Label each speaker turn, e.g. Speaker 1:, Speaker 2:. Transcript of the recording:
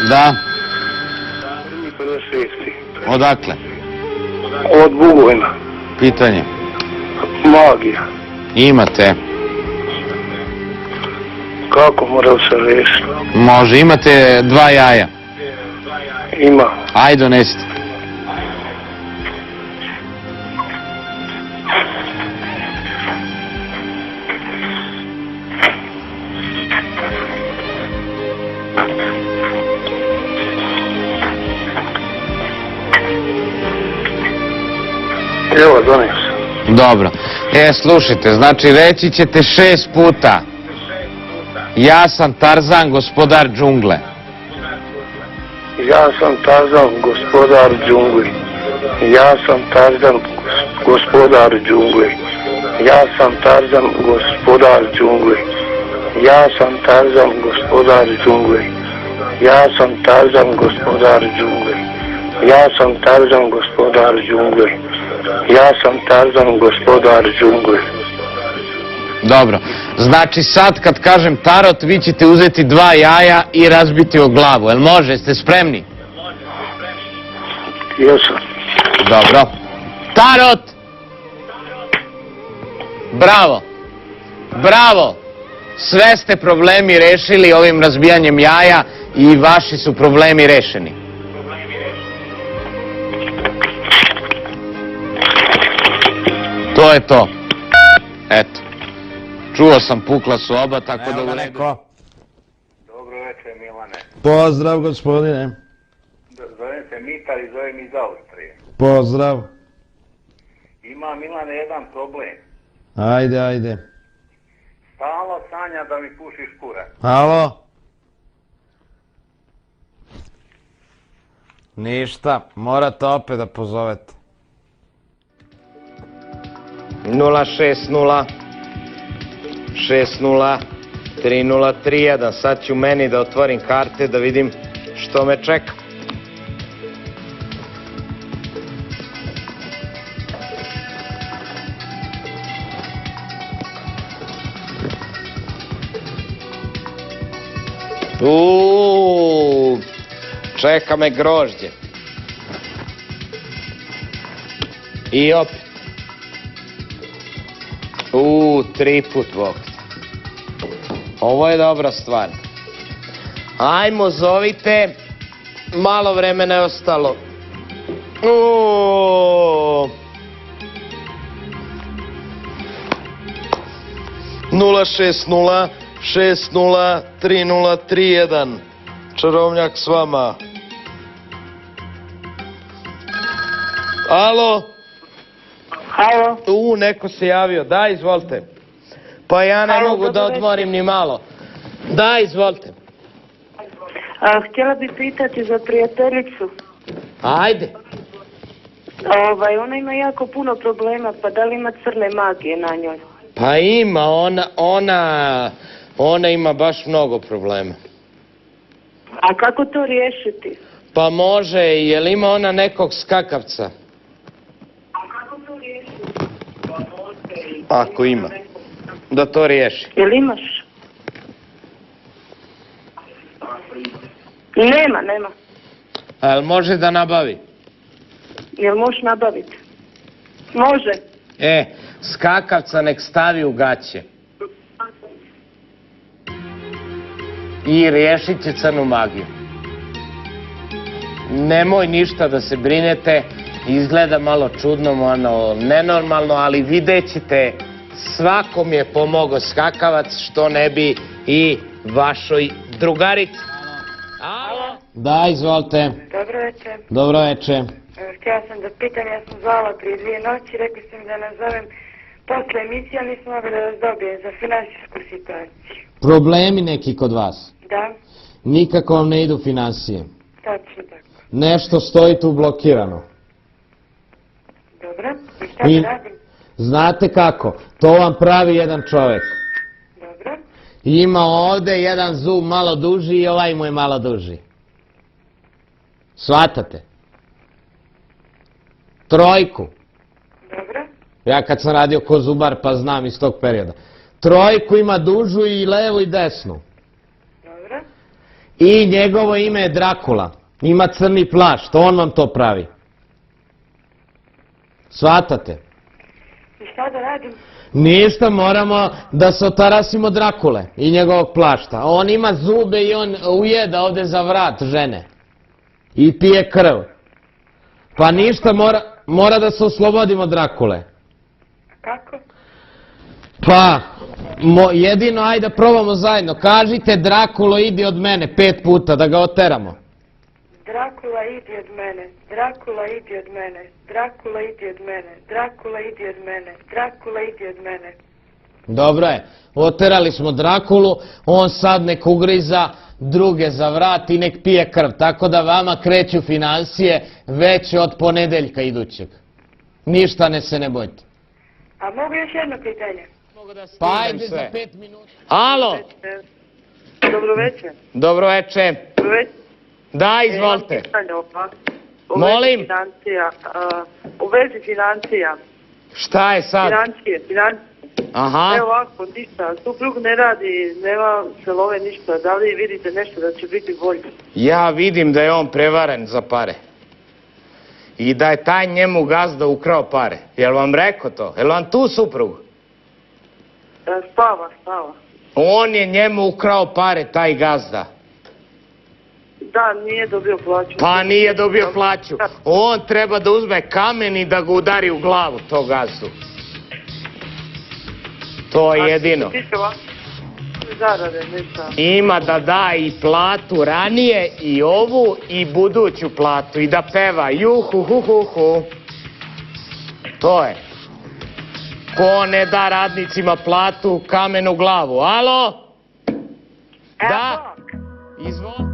Speaker 1: Da.
Speaker 2: 56.
Speaker 1: Odakle?
Speaker 2: Od Bugojna.
Speaker 1: Pitanje.
Speaker 2: Magija.
Speaker 1: Imate.
Speaker 2: Kako mora se riješiti?
Speaker 1: Može, imate 2 jaja.
Speaker 2: Ima.
Speaker 1: Ajde, donesite.
Speaker 2: Evo, dones.
Speaker 1: Dobro. Slušajte, znači reći ćete 6 puta. Ja sam Tarzan, gospodar džungle.
Speaker 2: Ja sam Tarzan, gospodar džungli. Ja sam Tarzan, gospodar džungli. Ja sam Tarzan, gospodar džungli. Ja sam Tarzan, gospodar džungli. Ja sam Tarzan, gospodar džungli. Ja sam Tarzan, gospodar džungli. Ja sam Tarzan, gospodar džungli.
Speaker 1: Dobro. Znači sad kad kažem tarot, vi ćete uzeti 2 jaja i razbiti o glavu. Jel može? Ste spremni?
Speaker 2: Jesam.
Speaker 1: Dobro. Tarot! Bravo! Bravo! Sve ste problemi rešili ovim razbijanjem jaja i vaši su problemi rešeni. To je to. Eto. Čuo sam, pukla su oba, tako da u redu.
Speaker 3: Dobro večer, Milane.
Speaker 4: Pozdrav, gospodine.
Speaker 3: Zovem se Mitar i zovem iz Austrije.
Speaker 4: Pozdrav.
Speaker 3: Ima, Milane, jedan problem.
Speaker 4: Ajde, ajde.
Speaker 3: Stalno sanja da mi pušiš kurac.
Speaker 4: Halo?
Speaker 1: Ništa, morate opet da pozovete. 060 60 3031. Sad ću meni da otvorim karte da vidim što me čeka. Čeka me grožđe. I opet. 3 put, Bog. Ovo je dobra stvar. Ajmo, zovite. Malo vremena je ostalo. 060 60 3031. Čarovnjak s vama. Alo?
Speaker 5: Halo?
Speaker 1: Neko se javio. Da, izvolite. Pa ja ne mogu da otvorim ni malo. Da, izvolite.
Speaker 5: Htjela bih pitati za prijateljicu.
Speaker 1: Ajde.
Speaker 5: Ona ima jako puno problema, pa da li ima crne magije na njoj?
Speaker 1: Pa ima, ona ima baš mnogo problema.
Speaker 5: A kako to riješiti?
Speaker 1: Pa može, jel ima ona nekog skakavca? Ako ima, da to riješi.
Speaker 5: Jel imaš? Nema.
Speaker 1: A jel može da nabavi?
Speaker 5: Jel možeš nabaviti? Može.
Speaker 1: Skakavca nek stavi u gaće. I riješit će crnu magiju. Nemoj ništa da se brinete, izgleda malo čudno, nenormalno, ali vidjet ćete, svakom je pomogao skakavac, što ne bi i vašoj drugarici. Alo? Da, izvolite.
Speaker 5: Dobro večer.
Speaker 1: Dobro večer.
Speaker 5: Htjela sam da pitam, ja sam zvala prije 2 noći, rekli ste mi da nazovem posle emisija, nisam mogla da vas dobijem za finansijsku situaciju.
Speaker 1: Problemi neki kod vas?
Speaker 5: Da?
Speaker 1: Nikako vam ne idu finansije.
Speaker 5: Tačno tako.
Speaker 1: Nešto stoji tu blokirano.
Speaker 5: Dobro, i šta da radim?
Speaker 1: Znate kako, to vam pravi jedan čovjek.
Speaker 5: Dobro.
Speaker 1: Ima ovdje jedan zub malo duži i ovaj mu je malo duži. Shvatate? Trojku.
Speaker 5: Dobro.
Speaker 1: Ja kad sam radio ko zubar pa znam iz tog perioda. Trojku ima dužu i levu i desnu.
Speaker 5: Dobro.
Speaker 1: I njegovo ime je Drakula. Ima crni plašt, on vam to pravi. Shvatate?
Speaker 5: I šta da radim?
Speaker 1: Ništa, moramo da se otarasimo Drakule i njegovog plašta. On ima zube i on ujeda ovde za vrat žene. I pije krv. Pa ništa, mora da se oslobodimo Drakule.
Speaker 5: Kako?
Speaker 1: Pa, jedino ajde da probamo zajedno. Kažite Drakulo idi od mene 5 puta da ga oteramo.
Speaker 5: Drakula idi od mene, Drakula idi od mene, Drakula idi od mene, Drakula idi od mene, Drakula idi od mene.
Speaker 1: Dobro je, oterali smo Drakulu, on sad nek ugriza druge za vrat i nek pije krv, tako da vama kreću financije već od ponedeljka idućeg. Ništa ne bojte.
Speaker 5: A mogu još jedno pitanje?
Speaker 1: Pa ajde za 5 minuta. Alo,
Speaker 5: Dobro večer.
Speaker 1: dobro večer.
Speaker 5: Dobro večer.
Speaker 1: Da, izvolite.
Speaker 5: U
Speaker 1: Molim?
Speaker 5: U vezi financija.
Speaker 1: Šta je sad?
Speaker 5: Financije.
Speaker 1: Aha.
Speaker 5: Evo ovako, ništa. Suprug ne radi, nema se love ništa. Da li vidite nešto da će biti bolje?
Speaker 1: Ja vidim da je on prevaren za pare. I da je taj njemu gazda ukrao pare. Jel vam rekao to? Jel vam tu suprug?
Speaker 5: Spava.
Speaker 1: On je njemu ukrao pare, taj gazda.
Speaker 5: Da, nije dobio plaću.
Speaker 1: Pa nije dobio plaću. On treba da uzme kamen i da ga udari u glavu, to gazdu. To je jedino.
Speaker 5: Zarade, ništa.
Speaker 1: Ima da da i platu ranije, i ovu, i buduću platu. I da peva juhu, hu, hu, hu. To je. Ko ne da radnicima platu, kamen u glavu. Alo? Da? Izvolite.